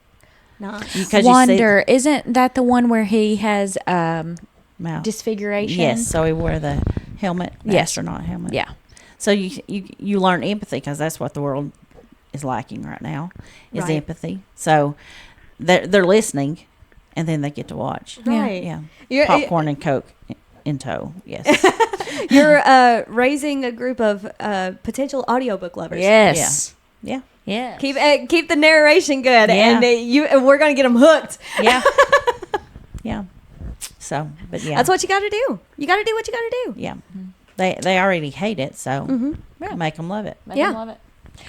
Nice.
Because
Wonder. Isn't that the one where he has
Mouth.
disfiguration?
Yes, so he wore the helmet, the
Yes.
astronaut helmet.
Yeah.
So you learn empathy, because that's what the world is lacking right now, is
Right.
empathy. So they're listening, and then they get to watch.
Right.
Yeah.
You're,
Popcorn and Coke in tow. Yes.
you're raising a group of potential audiobook lovers.
Yes.
Yeah.
Yeah.
Keep the narration good,
Yeah.
and we're gonna get them hooked.
Yeah. Yeah. So, but yeah.
That's what you got to do. You got to do what you got to do.
Yeah. They already hate it, so
Yeah.
make them love it.
Make
Yeah.
them love it.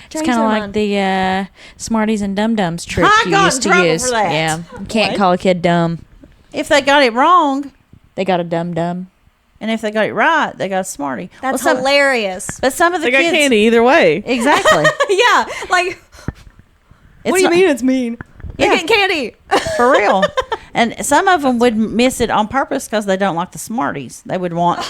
It's
Change
kind of
their
like
mind.
the Smarties and Dum Dums trick
I
you
got
used
in
to
trouble
use.
for that.
Yeah. You can't
What?
call a kid dumb.
If they got it wrong,
They got a dum dum.
and if they got it right, they got a Smartie.
That's
Well,
hilarious.
But some of the
They got
kids,
candy either way.
exactly.
Yeah, like
It's
what do you
not-
mean it's mean? They're
Yeah.
getting candy.
For real. And some of them would miss it on purpose because they don't like the Smarties. They would want.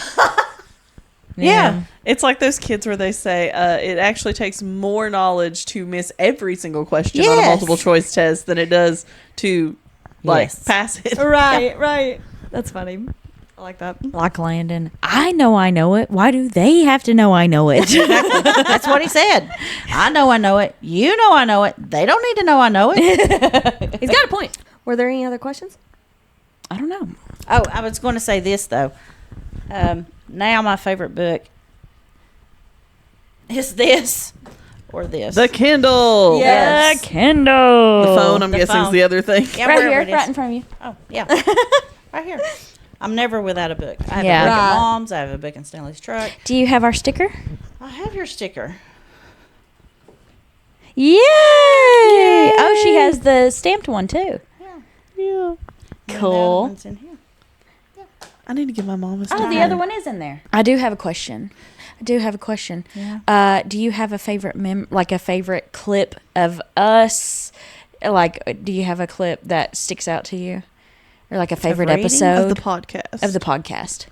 Yeah.
It's like those kids where they say it actually takes more knowledge to miss every single question on a
Yes.
multiple choice test than it does to
Yes.
pass it.
Right. That's funny. I like that.
Like Landon. I know it. Why do they have to know I know it?
That's what he said. I know it. You know I know it. They don't need to know I know it.
He's got a point. Were there any other questions?
I don't know.
Oh, I was going to say this, though. Now my favorite book is this or this.
The Kindle.
Yes.
Kindle.
The phone, I'm
The
guessing, is
phone.
the other thing.
Yeah,
Right
wherever
here,
it is.
right in front of you.
Oh, yeah. Right here. I'm never without a book. I have
Yeah.
a book
Right.
at Mom's. I have a book in Stanley's truck.
Do you have our sticker?
I have your sticker.
Yay! Oh, she has the stamped one too.
Yeah.
And the other
Cool.
one's in here.
I need to give my mom a
Oh,
sticker.
the other one is in there. I do have a question.
Yeah.
Do you have a favorite like a favorite clip of us? Like, do you have a clip that sticks out to you, or like a favorite
reading?
episode
Of the podcast.
of the podcast?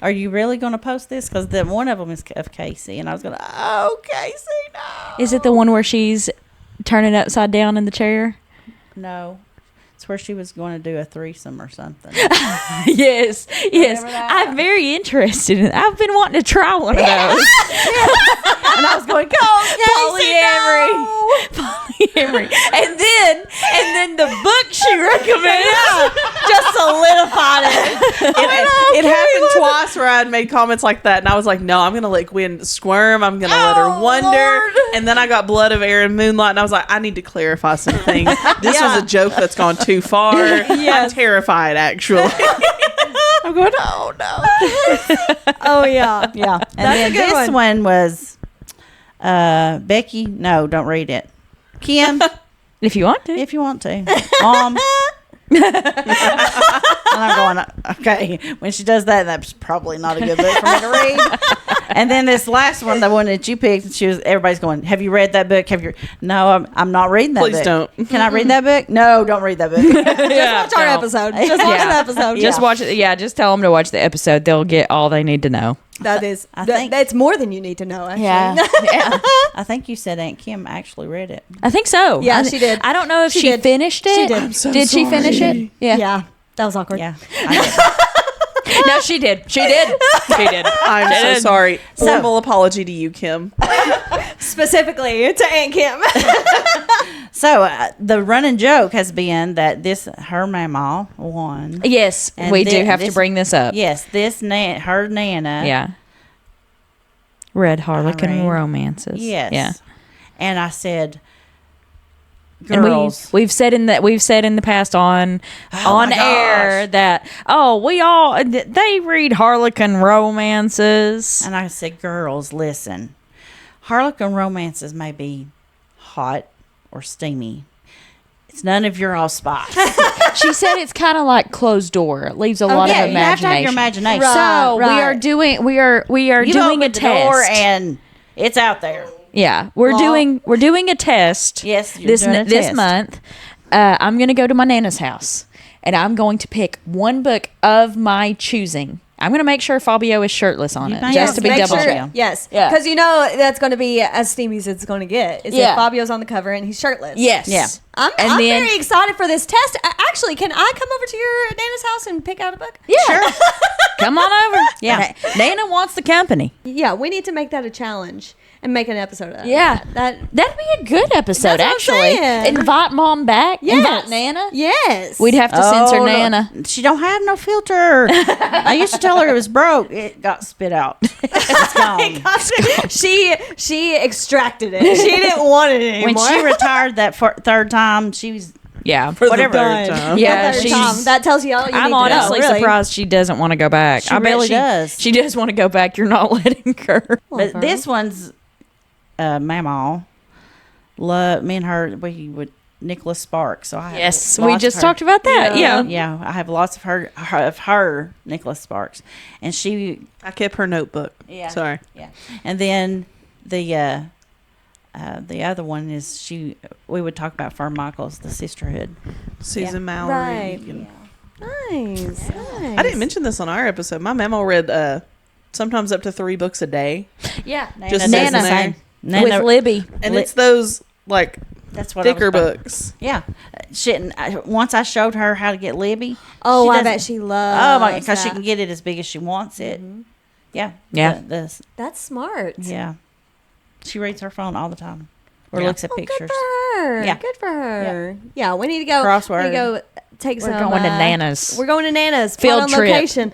Are you really going to post this? Because then one of them is of Casey, and I was going to. Oh, Casey, no.
Is it the one where she's turning upside down in the chair?
No. It's where she was going to do a threesome or something.
Yes.
Remember that?
I'm very interested in. I've been wanting to try one of those.
And I was going, go,
Polyamory. And then the book she recommended just solidified it.
It happened twice where I had made comments like that, and I was like, no, I'm going to let Gwen squirm. I'm going to let her wonder.
Lord.
And then I got Blood of Air and Moonlight, and I was like, I need to clarify some things. This was a joke that's gone too far. I'm terrified, actually. I'm going, oh, no.
Oh yeah.
Yeah. And
That's
then
a good
this one was Becky. No, don't read it. Kim,
If you want to.
if you want to. Mom. And I'm going, okay. When she does that, that's probably not a good book for me to read. And then this last one, the one that you picked, everybody's going, have you read that book? No, I'm not reading that
Please
book.
don't.
Can I read that book? No, don't read that book.
Just watch our episode. Just watch
Yeah.
an episode.
Just watch it. Yeah, just tell them to watch the episode. They'll get all they need to know.
That is,
I think-
that's more than you need to know, actually.
Yeah. Yeah.
I think you said Aunt Kim actually read it.
I think so.
Yeah, she did.
I don't know if
She
she
did.
finished it.
She did.
I'm so
Did she finish
sorry.
it? Yeah.
Yeah, that was awkward.
Yeah. I
No, she did. She did. She did.
I'm so
did.
sorry. Formal apology to you, Kim.
Specifically to Aunt Kim.
So the running joke has been that her mama won.
Yes,
And
we do
thi-
have to
this-
bring this up.
Yes, her Nana.
Yeah. Read Harlequin
Irene.
romances.
Yes.
Yeah.
And I said,
And
girls.
we've said in the past on
my
air
gosh.
that they read Harlequin romances.
And I said, girls, listen. Harlequin romances may be hot or steamy. It's none of your allspice.
She said it's kind of like closed door. It leaves a lot
yeah,
of
you have to have your
imagination.
imagination.
So
Right.
we are
You
doing a
open the door
test.
and it's out there.
Yeah, we're doing a test.
Yes, you're
this
doing a
this
test.
month. I'm going to go to my Nana's house, and I'm going to pick one book of my choosing. I'm going to make sure Fabio is shirtless on
You
it,
may
just
have
to
to
be
make
double
sure-
checked.
Yes.
Yeah.
Because you know that's going to be as steamy as it's going to get. Is
Yeah.
if Fabio's on the cover and he's shirtless.
Yes.
Yeah.
I'm
And then-
very excited for this test. Actually, can I come over to your Nana's house and pick out a book?
Yeah. Sure. Come on over.
Yeah.
Nana wants the company.
Yeah, we need to make that a challenge and make an episode of that.
Yeah.
That
That'd be a good episode,
That's what I'm
actually.
saying.
Invite Mom back.
Yes.
Invite Nana.
Yes.
We'd have to censor
no.
Nana.
She don't have no filter. I used to tell her it was broke. It got spit out. It's gone.
she extracted it. She didn't want it anymore.
When she retired that third time, she was
Yeah.
For
Whatever.
the third time.
Yeah,
Third
she's.
time. That tells you all you
I'm
need to know,
honestly
really.
surprised she doesn't want to go back.
She
I bet
really does.
She does want to go back. You're not letting her.
But this one's Mamaw. Me and her, we would Nicholas Sparks. So I have
Yes,
lots
we
of
just
her.
talked about that. Yeah.
Yeah, I have lots of her Nicholas Sparks, and she
I kept her notebook.
Yeah.
Sorry.
yeah, and then the other one is we would talk about Michael's The Sisterhood.
Susan Mallory.
Right.
and-
Nice.
I didn't mention this on our episode. My mama read sometimes up to 3 books a day.
Yeah.
Just
Nana.
says in there.
With Libby.
And it's those like
That's what I was
thicker
about-
books.
Yeah, once I showed her how to get Libby.
Oh,
she
I
doesn't-
bet she loves.
Oh my! Because she
that.
can get it as big as she wants it. Yeah.
Yeah.
That's smart.
Yeah. She reads her phone all the time, or
Yeah.
looks at
Oh,
pictures.
good for her.
Yeah.
Good for her. Yeah, we need to go.
Crossword.
We need to go take
We're
some.
going to Nana's.
We're going to Nana's.
Field
Pot on
trip.
location.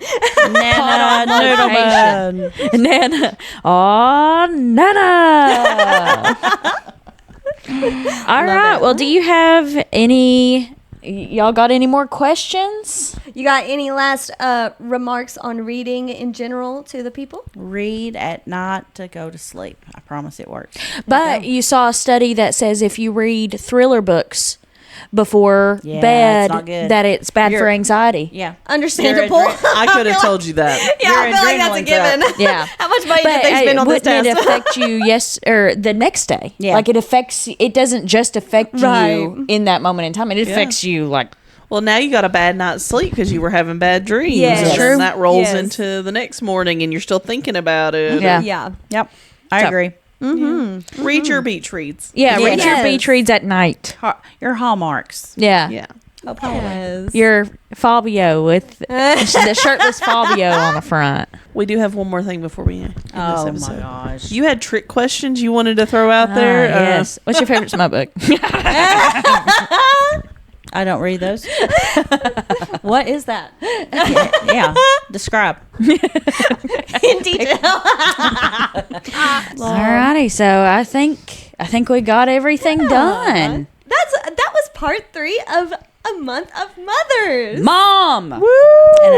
Nana Noodleman.
Nana. Oh, Nana. All right.
it.
Well, do you have any? Y'all got any more questions?
You got any last remarks on reading in general to the people?
Read at night to go to sleep. I promise it works.
But you saw a study that says if you read thriller books before
Yeah,
bed,
it's not good.
that it's bad for
You're-
anxiety.
Yeah.
Understandable.
I could have told you that.
Yeah, I
Your
feel like that's a
adrenaline's
given.
Yeah.
How much money
But
did they spend on this
wouldn't it
test?
affect you or the next day?
Yeah.
Like it doesn't just affect
Right.
you in that moment in time. It affects you like
Well, now you got a bad night's sleep because you were having bad dreams.
Yes.
And
True.
that rolls
Yes.
into the next morning and you're still thinking about it.
Yeah.
Yeah.
Yep. I
So-
agree.
Read your beach reads.
read your
Yes.
beach reads at night.
Your hallmarks.
Yeah.
Yeah.
Yes.
Your Fabio with the shirtless Fabio on the front.
We do have one more thing before we end
Oh
this
my
episode.
gosh.
You had trick questions you wanted to throw out there.
Yes. What's your favorite smut book?
I don't read those.
What is that?
Yeah. Describe.
In detail.
Alrighty, so I think we got everything done.
That was part 3 of a month of mothers.
Mom,
And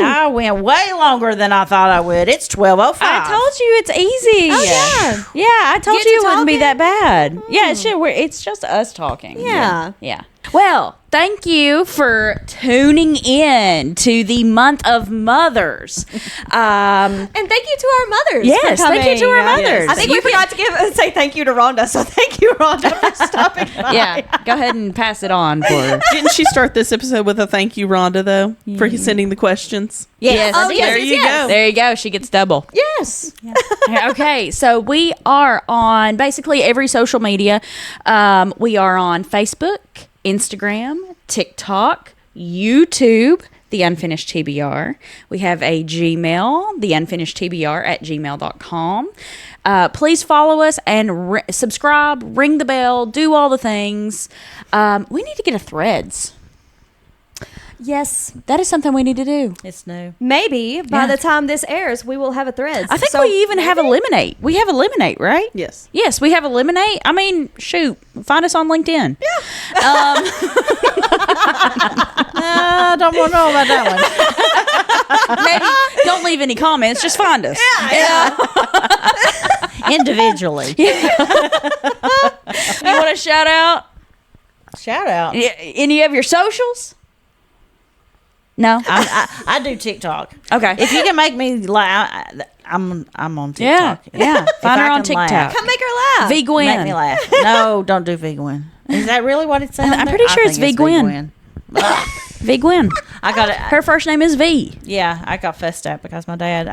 I went way longer than I thought I would. It's 12:05.
I told you it's easy.
Oh, yeah.
Yeah, I told
Get
you
to
it wouldn't be
talking.
that bad. Yeah, it should. It's just us talking.
Yeah.
Yeah. Well, thank you for tuning in to the month of mothers.
And thank you to our mothers.
Yes,
for
thank you to our
coming.
mothers.
I think we forgot to say thank you to Rhonda. So thank you, Rhonda, for stopping by.
Yeah, go ahead and pass it on for her.
Didn't she start this episode with a thank you, Rhonda, though, for sending the questions?
Yes,
Oh,
I did.
yes,
There
yes,
you
yes.
go.
There you go. She gets double.
Yes.
Okay, so we are on basically every social media. We are on Facebook, Instagram, TikTok, YouTube, the Unfinished TBR. We have a Gmail, the Unfinished TBR at gmail.com. Please follow us and subscribe, ring the bell, do all the things. We need to get a Threads.
Yes.
That is something we need to do.
It's new.
Maybe by
Yeah.
the time this airs, we will have a Threads.
I think
So
we even have
maybe-
Eliminate. We have Eliminate, right?
Yes.
Yes, we have Eliminate. I mean, shoot, find us on LinkedIn. Yeah.
I don't want to know about that
Maybe don't leave any comments. Just find us.
one. Individually.
You want a shout out?
Shout out.
Any of your socials? No.
I do TikTok.
Okay.
If you can make me laugh, I'm on
Yeah.
TikTok.
Yeah.
If
Find her
I
on
can laugh.
TikTok.
Come make her laugh.
V
Make
Gwen.
me laugh. No, don't do V Gwen. Is that really what it's saying?
I'm pretty sure it's V Gwen. V Gwen.
I got it.
Her first name is V.
Yeah, I got fussed at because my dad,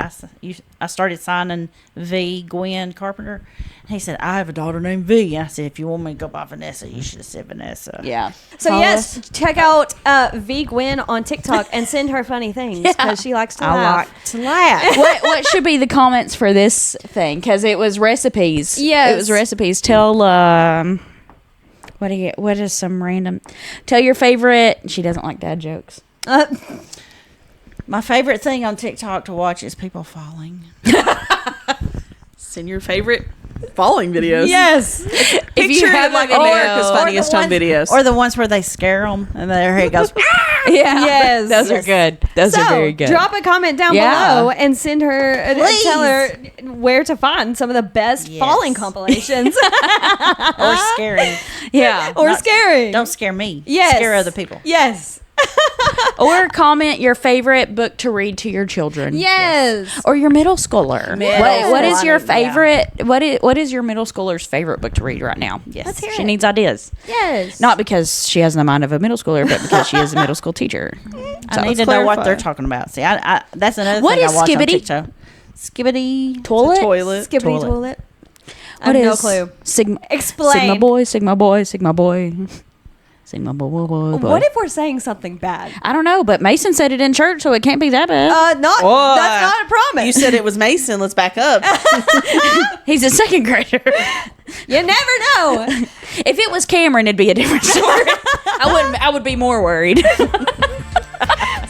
I started signing V. Gwen Carpenter. And he said, I have a daughter named V. And I said, if you want me to go by Vanessa, you should have said Vanessa.
Yeah.
So
Follow
yes,
us.
check out V Gwen on TikTok and send her funny things because she likes to
I
laugh.
like to laugh.
What should be the comments for this thing? Because it was recipes.
Yes.
It was recipes. Tell what is some random? Tell your favorite. She doesn't like dad jokes.
My favorite thing on TikTok to watch is people falling.
Send your favorite falling videos.
Yes.
Picture
have
it like
a video-
America's Funniest Home Videos.
Or the ones where they scare them and there he goes.
Yeah.
Yes.
Those are good. Those are very good.
Drop a comment down
Yeah.
below and send her, tell her where to find some of the best
Yes.
falling compilations
Or scary.
Yeah.
or
Not-
scary.
Don't scare me.
Yes.
Scare other people.
Yes.
Or comment your favorite book to read to your children.
Yes.
Or your middle schooler. What is your
schooler,
favorite? What is your middle schooler's favorite book to read right now?
Yes.
Let's hear
She
it.
needs ideas.
Yes.
Not because she has the mind of a middle schooler, but because she is a middle school teacher.
I need to know what they're talking about. See, that's another
What
thing
is
I watch on
skibbity?
TikTok. Skibbity.
Toilet.
Toilet.
Skibbity
Toilet.
toilet. I
What
have no
is
clue.
Sigma?
Explain.
Sigma boy. Sigma boy. Sigma boy. Sigma boy. Boy.
What if we're saying something bad?
I don't know, but Mason said it in church, so it can't be that bad.
Not.
What?
That's not a promise.
You said it was Mason. Let's back up.
He's a second grader.
You never know.
If it was Cameron, it'd be a different story. I would be more worried.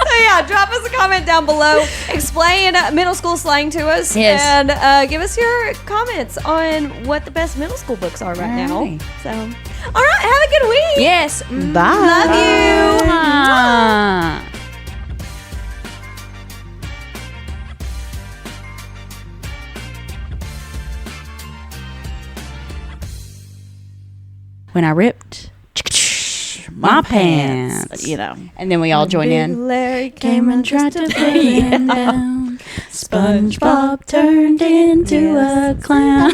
So yeah, drop us a comment down below. Explain middle school slang to us,
Yes.
and give us your comments on what the best middle school books are right now.
Alright.
So, all right, have a good week.
Yes.
Bye.
Love you.
Ah. When I ripped my pants,
You know.
and then we all join
Big
in.
Larry
Came and tried to put him down. SpongeBob turned into a clown.